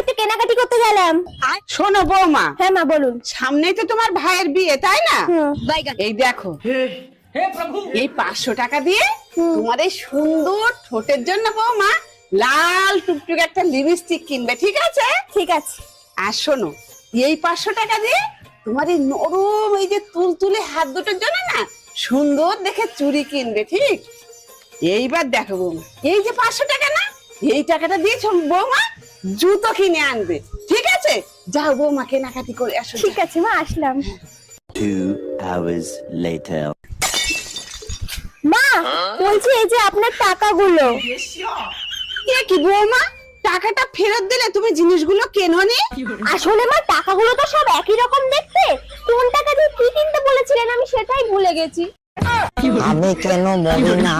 একটু কেনাকাটি করতে গেলাম। শোনো বৌমা, হ্যাঁ মা বলুন। সামনেই তো তোমার ভাইয়ের বিয়ে, তাই না? হুম। এই দেখো, এই 500 টাকা দিয়ে তোমার এই সুন্দর ঠোঁটের জন্য বৌমা লাল টুকটুক একটা লিপস্টিক কিনবে, ঠিক আছে? ঠিক আছে। আর শোনো, এই 500 টাকা দিয়ে তোমার এই নরম এই যে তুলতুলে হাত দুটোর জন্য না সুন্দর দেখে চুড়ি কিনবে, ঠিক? এইবার দেখো বৌমা, এই যে 500 টাকা না, এই টাকাটা দিয়ে বৌমা জুতো কিনে আনবে, ঠিক আছে? যাও বৌমা, কেনাকাটি করে আসো। ঠিক আছে মা, আসলাম। 2 hours later. মা বলছি এই যে আপনার টাকাগুলো। এ কি বৌমা, টাকাটা ফেরত দিলে তুমি জিনিসগুলো কেনোনি? আসলে মা টাকাগুলো তো সব একই রকম দেখতে, কোন টাকা দিয়ে কি কিনতে বলেছিলেন আমি সেটাই ভুলে গেছি। আমি কেন বলি না